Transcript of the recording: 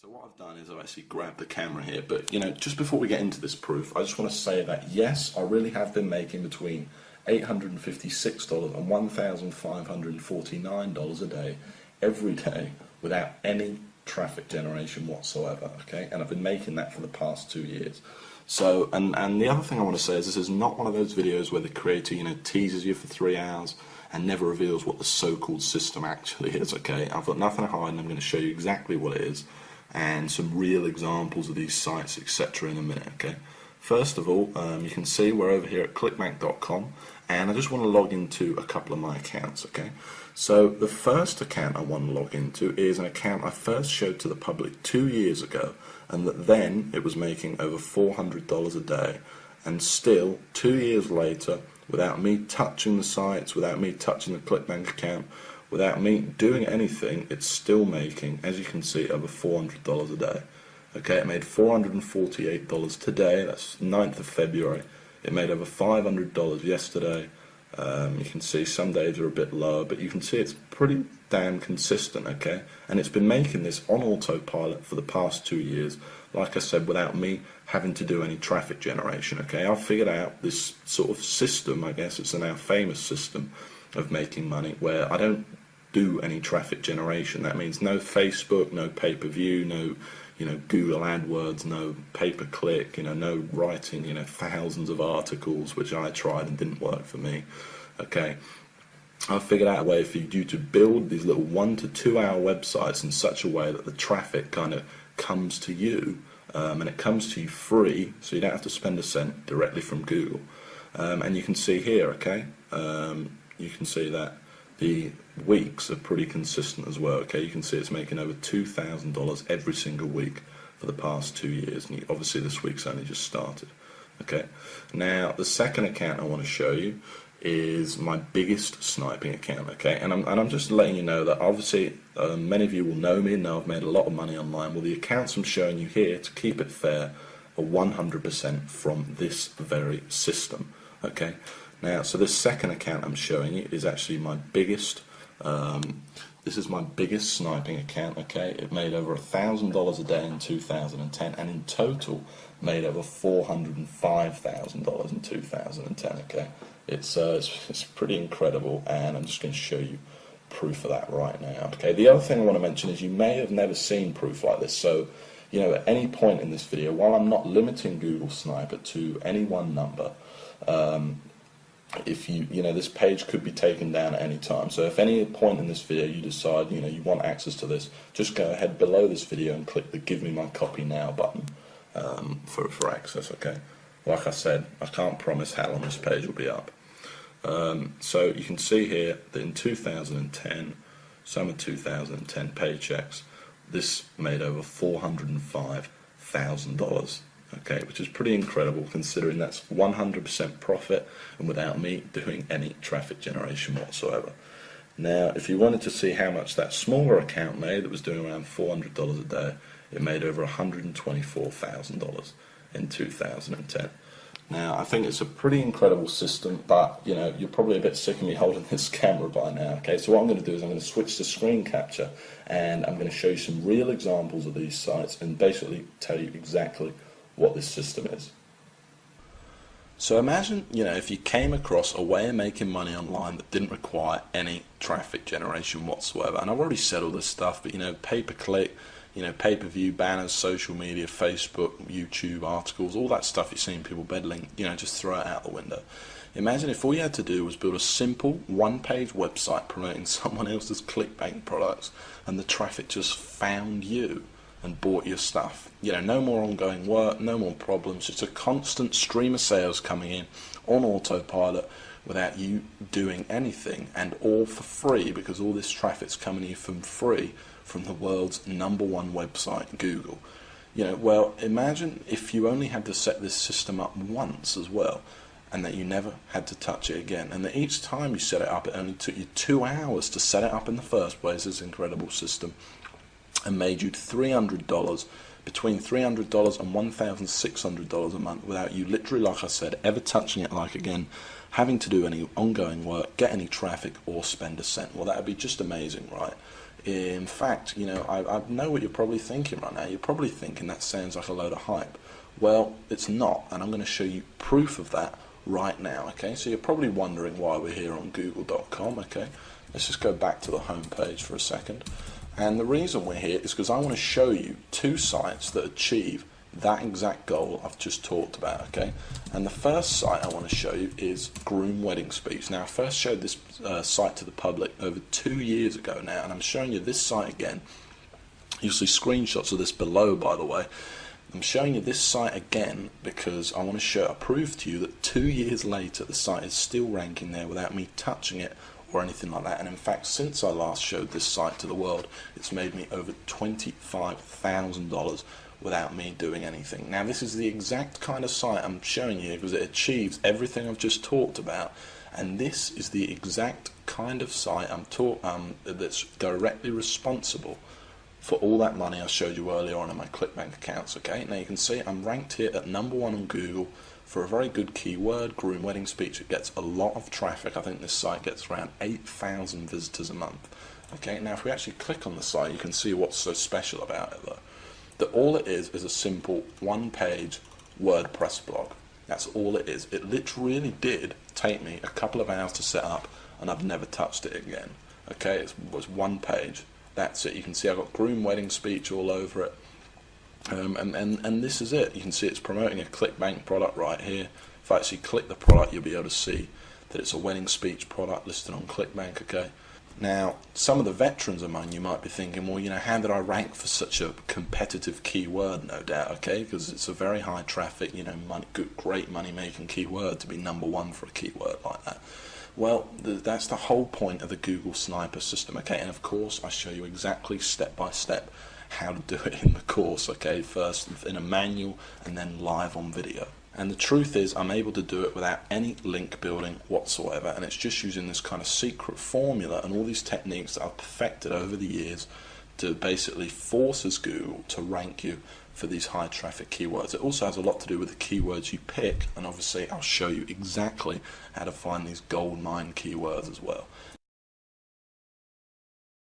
So what I've done is I've actually grabbed the camera here, but just before we get into this proof, I just want to say that yes, I really have been making between $856 and $1,549 a day, every day, without any traffic generation whatsoever, okay? And I've been making that for the past 2 years. So, and the other thing I want to say is this is not one of those videos where the creator, teases you for 3 hours and never reveals what the so-called system actually is, okay? I've got nothing to hide and I'm going to show you exactly what it is and some real examples of these sites, etc. in a minute, okay? First of all, you can see we're over here at clickbank.com and I just want to log into a couple of my accounts, okay? So the first account I want to log into is an account I first showed to the public 2 years ago, and that then it was making over $400 a day, and still 2 years later, without me touching the sites, without me touching the ClickBank account, without me doing anything, it's still making, as you can see, over $400 a day. Okay, it made $448 today, that's 9th of February. It made over $500 yesterday. You can see some days are a bit lower, but you can see it's pretty damn consistent, okay? And it's been making this on autopilot for the past 2 years, like I said, without me having to do any traffic generation, okay? I've figured out this sort of system, I guess it's a now famous system of making money, where I don't do any traffic generation. That means no Facebook, no pay-per-view, no Google AdWords, no pay-per-click, no writing, thousands of articles, which I tried and didn't work for me. Okay, I've figured out a way for you to build these little 1 to 2 hour websites in such a way that the traffic kind of comes to you, and it comes to you free, so you don't have to spend a cent directly from Google. And you can see here, okay, you can see that the weeks are pretty consistent as well, okay? You can see it's making over $2,000 every single week for the past 2 years, and obviously this week's only just started, okay? Now, the second account I want to show you is my biggest sniping account, okay? And I'm just letting you know that obviously many of you will know me and know I've made a lot of money online. Well, the accounts I'm showing you here, to keep it fair, are 100% from this very system, okay? Now, so this second account I'm showing you is actually my biggest, this is my biggest sniping account, okay? It made over $1,000 a day in 2010, and in total made over $405,000 in 2010, okay? It's pretty incredible, and I'm just going to show you proof of that right now, okay? The other thing I want to mention is you may have never seen proof like this, so at any point in this video, while I'm not limiting GoogleSniper to any one number, if this page could be taken down at any time. So if any point in this video you decide, you want access to this, just go ahead below this video and click the Give Me My Copy Now button for access, okay? Like I said, I can't promise how long this page will be up. So you can see here that in 2010, summer 2010 paychecks, this made over $405,000. Okay, which is pretty incredible considering that's 100% profit and without me doing any traffic generation whatsoever. Now, if you wanted to see how much that smaller account made, that was doing around $400 a day, it made over $124,000 in 2010. Now, I think it's a pretty incredible system, but you're probably a bit sick of me holding this camera by now, okay? So what I'm going to do is I'm going to switch to screen capture and I'm going to show you some real examples of these sites and basically tell you exactly what this system is. So imagine, if you came across a way of making money online that didn't require any traffic generation whatsoever. And I've already said all this stuff, but pay-per-click, pay-per-view, banners, social media, Facebook, YouTube, articles, all that stuff you've seen people peddling, just throw it out the window. Imagine if all you had to do was build a simple one-page website promoting someone else's ClickBank products and the traffic just found you and bought your stuff. No more ongoing work, no more problems, just a constant stream of sales coming in on autopilot without you doing anything, and all for free, because all this traffic's coming to you from free from the world's #1 website, Google. Well, imagine if you only had to set this system up once as well, and that you never had to touch it again, and that each time you set it up, it only took you 2 hours to set it up in the first place, this incredible system, and made you $300, between $300 and $1,600 a month without you literally, like I said, ever touching it again, having to do any ongoing work, get any traffic, or spend a cent. Well, that would be just amazing, right? In fact, you know, I know what you're probably thinking right now. You're probably thinking that sounds like a load of hype. Well, it's not, and I'm going to show you proof of that right now, okay? So you're probably wondering why we're here on Google.com, okay? Let's just go back to the home page for a second. And the reason we're here is because I want to show you two sites that achieve that exact goal I've just talked about, okay? And the first site I want to show you is Groom Wedding Speech. Now, I first showed this site to the public over 2 years ago now, and I'm showing you this site again. You'll see screenshots of this below, by the way. I'm showing you this site again because I want to prove to you that 2 years later the site is still ranking there without me touching it or anything like that. And in fact, since I last showed this site to the world, it's made me over $25,000 without me doing anything. Now, this is the exact kind of site I'm showing you because it achieves everything I've just talked about, and this is the exact kind of site that's directly responsible for all that money I showed you earlier on in my ClickBank accounts, okay? Now you can see I'm ranked here at #1 on Google for a very good keyword, Groom Wedding Speech. It gets a lot of traffic. I think this site gets around 8,000 visitors a month. Okay, now if we actually click on the site, you can see what's so special about it though. That all it is a simple one-page WordPress blog. That's all it is. It literally did take me a couple of hours to set up, and I've never touched it again. Okay, it was one page. That's it. You can see I've got Groom Wedding Speech all over it. And this is it. You can see it's promoting a ClickBank product right here. If I actually click the product, you'll be able to see that it's a wedding speech product listed on ClickBank, okay? Now, some of the veterans among you might be thinking, well, you know, how did I rank for such a competitive keyword? No doubt, okay? Because it's a very high traffic, you know, great money-making keyword to be #1 for a keyword like that. Well, that's the whole point of the GoogleSniper system, okay? And of course, I show you exactly step by step how to do it in the course, okay? First in a manual and then live on video. And the truth is, I'm able to do it without any link building whatsoever, and it's just using this kind of secret formula and all these techniques that I've perfected over the years to basically forces Google to rank you for these high traffic keywords. It also has a lot to do with the keywords you pick, and obviously I'll show you exactly how to find these gold mine keywords as well.